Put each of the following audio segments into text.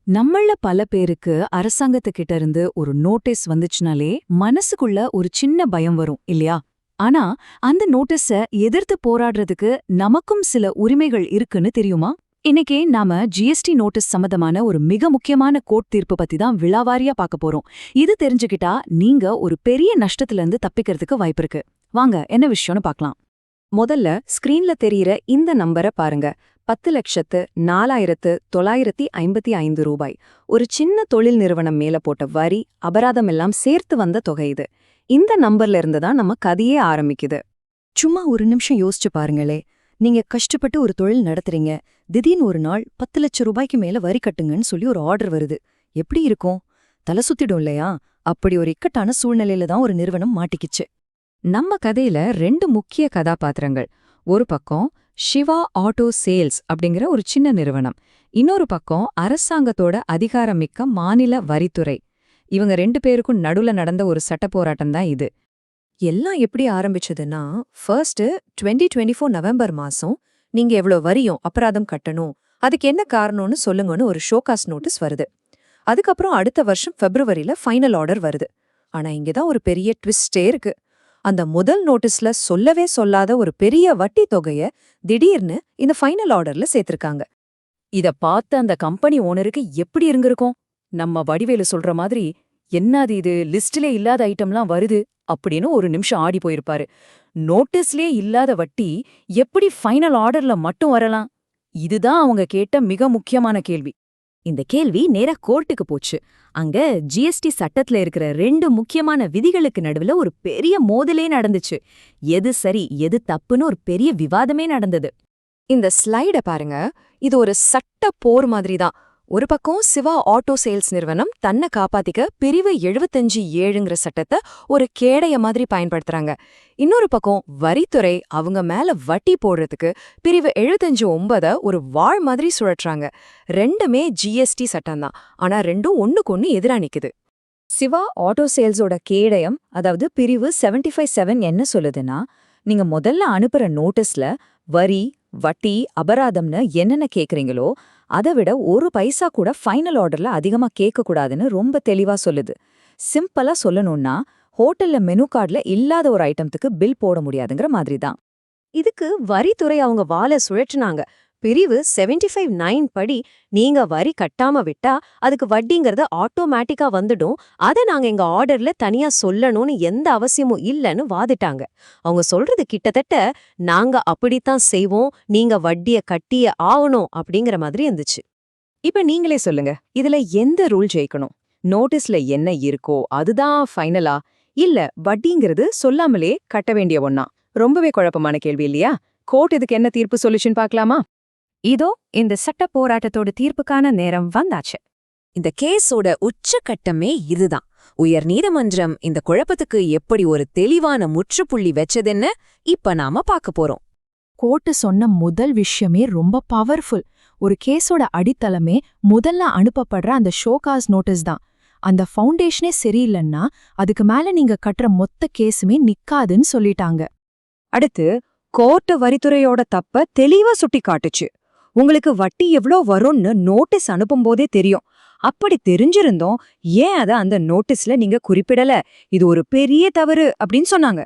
நம்மள பல பேருக்கு அரசாங்கத்துக்கிட்ட இருந்து ஒரு நோட்டீஸ் வந்துச்சுனாலே மனசுக்குள்ள ஒரு சின்ன பயம் வரும் இல்லையா? ஆனா அந்த நோட்டீஸ எதிர்த்து போராடுறதுக்கு நமக்கும் சில உரிமைகள் இருக்குன்னு தெரியுமா? இன்னைக்கே நாம ஜிஎஸ்டி நோட்டீஸ் சம்பந்தமான ஒரு மிக முக்கியமான கோர்ட் தீர்ப்பு பத்தி தான் விலாவாரியா பார்க்க போறோம். இது தெரிஞ்சுக்கிட்டா நீங்க ஒரு பெரிய நஷ்டத்துல இருந்து தப்பிக்கிறதுக்கு வாய்ப்பிருக்கு. வாங்க என்ன விஷயம்னு பார்க்கலாம். முதல்ல ஸ்கிரீன்ல தெரியிற இந்த நம்பரை பாருங்க. 10,04,955 ரூபாய். ஒரு சின்ன தொழில் நிறுவனம் மேல போட்ட வரி, அபராதம் எல்லாம் சேர்த்து வந்த தொகை இது. இந்த நம்பர்ல இருந்து தான் நம்ம கதையே ஆரம்பிக்குது. சும்மா ஒரு நிமிஷம் யோசிச்சு பாருங்களே. நீங்க கஷ்டப்பட்டு ஒரு தொழில் நடத்துறீங்க. திடீர்னு ஒரு நாள் 10 லட்சம் ரூபாய்க்கு மேல வரி கட்டுங்கன்னு சொல்லி ஒரு ஆர்டர் வருது. எப்படி இருக்கும்? தலை சுத்திடும் இல்லையா? அப்படி ஒரு இக்கட்டான சூழ்நிலையில தான் ஒரு நிறுவனம் மாட்டிக்கிச்சு. நம்ம கதையில 2 முக்கிய கதாபாத்திரங்கள். ஒரு பக்கம் சிவா ஆட்டோ சேல்ஸ் அப்படிங்கிற ஒரு சின்ன நிறுவனம், இன்னொரு பக்கம் அரசாங்கத்தோட அதிகாரமிக்க மாநில வரித்துறை. இவங்க 2 பேருக்கும் நடுவுல நடந்த ஒரு சட்ட போராட்டம் தான் இது. எல்லாம் எப்படி ஆரம்பிச்சதுன்னா, ஃபர்ஸ்ட் 2024 நவம்பர் மாசம் நீங்க எவ்வளோ வரியும் அபராதம் கட்டணும், அதுக்கு என்ன காரணம்னு சொல்லுங்கன்னு ஒரு ஷோகாஸ் நோட்டீஸ் வருது. அதுக்கப்புறம் அடுத்த வருஷம் பிப்ரவரியில ஃபைனல் ஆர்டர் வருது. ஆனா இங்கதான் ஒரு பெரிய ட்விஸ்டே இருக்கு. அந்த முதல் நோட்டீஸ்ல சொல்லவே சொல்லாத ஒரு பெரிய வட்டி தொகைய திடீர்னு இந்த ஃபைனல் ஆர்டர்ல சேர்த்திருக்காங்க. இத பார்த்த அந்த கம்பெனி ஓனருக்கு எப்படி இருந்திருக்கும்? நம்ம வடிவேலு சொல்ற மாதிரி, என்னது இது, லிஸ்ட்லே இல்லாத ஐட்டம்லாம் வருது அப்படின்னு ஒரு நிமிஷம் ஆடி போயிருப்பாரு. நோட்டீஸ்லே இல்லாத வட்டி எப்படி ஃபைனல் ஆர்டர்ல மட்டும் வரலாம்? இதுதான் அவங்க கேட்ட மிக முக்கியமான கேள்வி. இந்த கேள்வி நேரா கோர்ட்டுக்கு போச்சு. அங்க ஜிஎஸ்டி சட்டத்துல இருக்கிற 2 முக்கியமான விதிகளுக்கு நடுவுல ஒரு பெரிய மோதலே நடந்துச்சு. எது சரி எது தப்புன்னு ஒரு பெரிய விவாதமே நடந்தது. இந்த ஸ்லைட பாருங்க. இது ஒரு சட்ட போர் மாதிரி தான். ஒரு பக்கம் சிவா ஆட்டோ சேல்ஸ் நிறுவனம் தன்னை காப்பாத்திக்க பிரிவு 75(7)ங்கிற சட்டத்தை ஒரு கேடைய மாதிரி பயன்படுத்துறாங்க. இன்னொரு பக்கம் வரித்துறை அவங்க மேல வட்டி போடுறதுக்கு பிரிவு 75(9) ஒரு வாள் மாதிரி சுழற்றாங்க. ரெண்டுமே ஜிஎஸ்டி சட்டம் தான். ஆனா ரெண்டும் ஒண்ணுக்கொன்னு எதிரா நிக்குது. சிவா ஆட்டோ சேல்ஸோட கேடயம், அதாவது பிரிவு 75(7) என்ன சொல்லுதுன்னா, நீங்க முதல்ல அனுப்புற நோட்டீஸ்ல வரி, வட்டி, அபராதம்னு என்னென்ன கேக்குறீங்களோ அதை விட ஒரு பைசா கூட ஃபைனல் ஆர்டர்ல அதிகமா கேட்கக்கூடாதுன்னு ரொம்ப தெளிவா சொல்லுது. சிம்பிளா சொல்லணும்னா, ஹோட்டல்ல மெனு கார்டுல இல்லாத ஒரு ஐட்டத்துக்கு பில் போட முடியாதுங்கிற மாதிரி தான். இதுக்கு வரித்துறை அவங்க வாலை சுழற்றினாங்க. பிரிவு 75(9) படி நீங்க வரி கட்டாம விட்டா அதுக்கு வட்டிங்கிறது ஆட்டோமேட்டிக்கா வந்துடும், அதை நாங்க எங்க ஆர்டர்ல தனியா சொல்லணும்னு எந்த அவசியமும் இல்லைன்னு வாதிட்டாங்க. அவங்க சொல்றது கிட்டத்தட்ட நாங்க அப்படித்தான் செய்வோம், நீங்க வட்டிய கட்டிய ஆகணும் அப்படிங்கிற மாதிரி இருந்துச்சு. இப்ப நீங்களே சொல்லுங்க, இதுல எந்த ரூல் ஜெயிக்கணும்? நோட்டீஸ்ல என்ன இருக்கோ அதுதான் ஃபைனலா, இல்ல வட்டிங்கிறது சொல்லாமலே கட்ட வேண்டிய ஒண்ணா? ரொம்பவே குழப்பமான கேள்வி இல்லையா? கோர்ட் இதுக்கு என்ன தீர்ப்பு சொல்லுச்சுன்னு பார்க்கலாமா? இதோ இந்த சட்ட போராட்டத்தோட தீர்ப்புக்கான நேரம் வந்தாச்சு. இந்த கேஸோட உச்சக்கட்டமே இதுதான். உயர் நீதிமன்றம் இந்த குழப்பத்துக்கு எப்படி ஒரு தெளிவான முற்றுப்புள்ளி வச்சதுன்னு இப்ப நாம பார்க்க போறோம். கோர்ட்டு சொன்ன முதல் விஷயமே ரொம்ப பவர்ஃபுல். ஒரு கேஸோட அடித்தளமே முதல்ல அனுப்பப்படுற அந்த ஷோகாஸ் நோட்டீஸ் தான். அந்த ஃபவுண்டேஷனே சரியில்லைன்னா அதுக்கு மேல நீங்க கட்டுற மொத்த கேஸுமே நிக்காதுன்னு சொல்லிட்டாங்க. அடுத்து கோர்ட்டு வரித்துறையோட தப்ப தெளிவா சுட்டி காட்டுச்சு. உங்களுக்கு வட்டி எவ்வளோ வரும்னு நோட்டீஸ் அனுப்பும்போதே தெரியும். அப்படி தெரிஞ்சிருந்தோம் ஏன் அதை அந்த நோட்டீஸ்ல நீங்க குறிப்பிடல, இது ஒரு பெரிய தவறு அப்படின்னு சொன்னாங்க.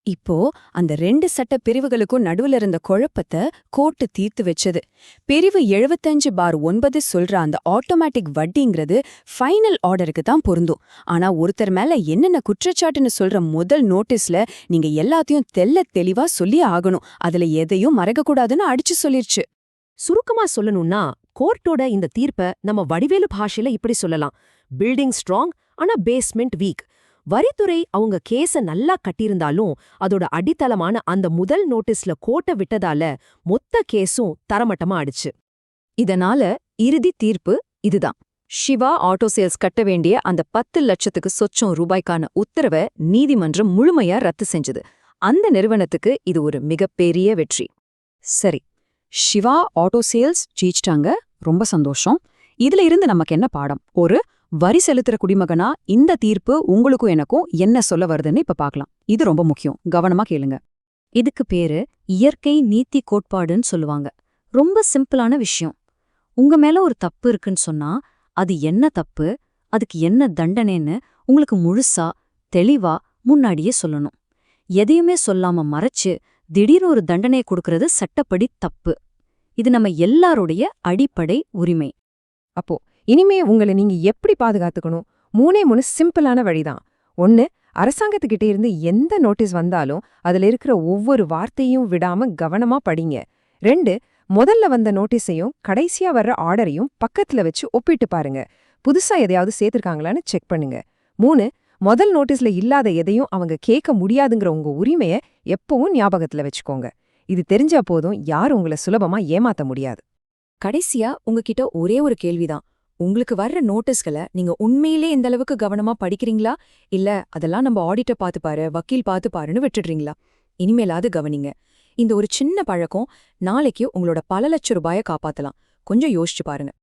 இப்போ அந்த 2 சட்ட பிரிவுகளுக்கும் நடுவுல இருந்த குழப்பத்தை கோர்ட்டு தீர்த்து வச்சது. பிரிவு 75(9) சொல்ற அந்த ஆட்டோமேட்டிக் வட்டிங்கிறது ஃபைனல் ஆர்டருக்கு தான் பொருந்தும். ஆனா ஒருத்தர் மேல என்னென்ன குற்றச்சாட்டுன்னு சொல்ற முதல் நோட்டீஸ்ல நீங்க எல்லாத்தையும் தெளிவா சொல்லி ஆகணும், அதுல எதையும் மறக்கக்கூடாதுன்னு அடிச்சு சொல்லிருச்சு. சுருக்கமா சொல்லணும்னா, கோர்ட்டோட இந்த தீர்ப்ப நம்ம வடிவேலு பாஷையில இப்படி சொல்லலாம்: பில்டிங் ஸ்ட்ராங் ஆனா பேஸ்மெண்ட் வீக். வரித்துறை அவங்க கேஸ நல்லா கட்டியிருந்தாலும் அதோட அடித்தளமான அந்த முதல் நோட்டீஸ்ல கோட்டை விட்டதால மொத்த கேஸும் தரமட்டமா ஆடுச்சு. இதனால இறுதி தீர்ப்பு இதுதான். சிவா ஆட்டோ சேல்ஸ் கட்ட வேண்டிய அந்த 10 லட்சத்துக்கு சொச்சம் ரூபாய்க்கான உத்தரவை நீதிமன்றம் முழுமையா ரத்து செஞ்சது. அந்த நிறுவனத்துக்கு இது ஒரு மிகப்பெரிய வெற்றி. சரி, சிவா ஆட்டோ சேல்ஸ் ஜெயிச்சிட்டாங்க, ரொம்ப சந்தோஷம். இதுல இருந்து நமக்கு என்ன பாடம்? ஒரு வரி செலுத்துற குடிமகனா இந்த தீர்ப்பு உங்களுக்கும் எனக்கும் என்ன சொல்ல வருதுன்னு இப்ப பார்க்கலாம். இது ரொம்ப முக்கியம், கவனமா கேளுங்க. இதுக்கு பேரு இயற்கை நீதி கோட்பாடுன்னு சொல்லுவாங்க. ரொம்ப சிம்பிளான விஷயம். உங்க மேல ஒரு தப்பு இருக்குன்னு சொன்னா அது என்ன தப்பு, அதுக்கு என்ன தண்டனைன்னு உங்களுக்கு முழுசா தெளிவா முன்னாடியே சொல்லணும். எதையுமே சொல்லாம மறைச்சு திடீர்னு ஒரு தண்டனையை கொடுக்கறது சட்டப்படி தப்பு. இது நம்ம எல்லாருடைய அடிப்படை உரிமை. அப்போ இனிமே உங்களை நீங்க எப்படி பாதுகாத்துக்கணும்? 3 சிம்பிளான வழிதான். 1, அரசாங்கத்துக்கிட்ட இருந்து எந்த நோட்டீஸ் வந்தாலும் அதுல இருக்கிற ஒவ்வொரு வார்த்தையும் விடாம கவனமா படிங்க. 2, முதல்ல வந்த நோட்டீஸையும் கடைசியா வர்ற ஆர்டரையும் பக்கத்துல வச்சு ஒப்பிட்டு பாருங்க. புதுசா எதையாவது சேர்த்திருக்காங்களான்னு செக் பண்ணுங்க. 3, முதல் நோட்டீஸ்ல இல்லாத எதையும் அவங்க கேட்க முடியாதுங்கிற உங்க உரிமைய எப்பவும் ஞாபகத்துல வச்சுக்கோங்க. இது தெரிஞ்சா போதும் யாரும் உங்களை சுலபமா ஏமாத்த முடியாது. கடைசியா உங்ககிட்ட ஒரே ஒரு கேள்விதான். உங்களுக்கு வர்ற நோட்டீஸ்களை நீங்க உண்மையிலே இந்த அளவுக்கு கவனமா படிக்கிறீங்களா, இல்ல அதெல்லாம் நம்ம ஆடிட்டர் பாத்து பாரு, வக்கீல் பாத்து பாருன்னு விட்டுடுறீங்களா? இனிமேலாவது கவனிங்க. இந்த ஒரு சின்ன பழக்கம் நாளைக்கு உங்களோட பல லட்ச ரூபாய காப்பாத்தலாம். கொஞ்சம் யோசிச்சு பாருங்க.